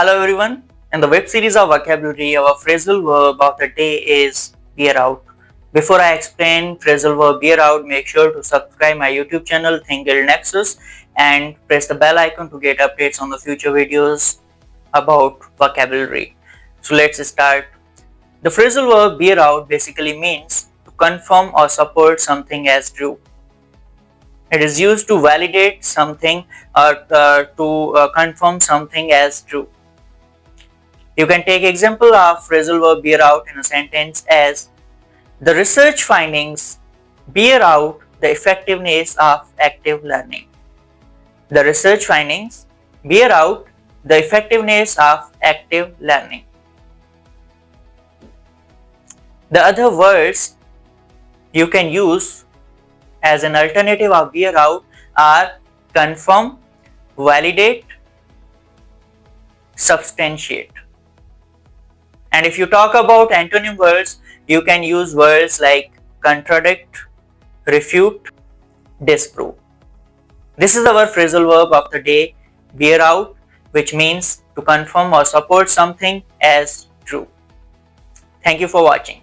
Hello everyone. In the web series of vocabulary, our phrasal verb of the day is bear out. Before I explain phrasal verb bear out, make sure to subscribe my YouTube channel Nexus and press the bell icon to get updates on the future videos about vocabulary. So let's start. The phrasal verb bear out basically means to confirm or support something as true. It is used to validate something or to confirm something as true. You can take example of phrasal verb bear out in a sentence as the research findings bear out the effectiveness of active learning. The research findings bear out the effectiveness of active learning. The other words you can use as an alternative of bear out are confirm, validate, substantiate. And if you talk about antonym words, you can use words like contradict, refute, disprove. This is our phrasal verb of the day, bear out, which means to confirm or support something as true. Thank you for watching.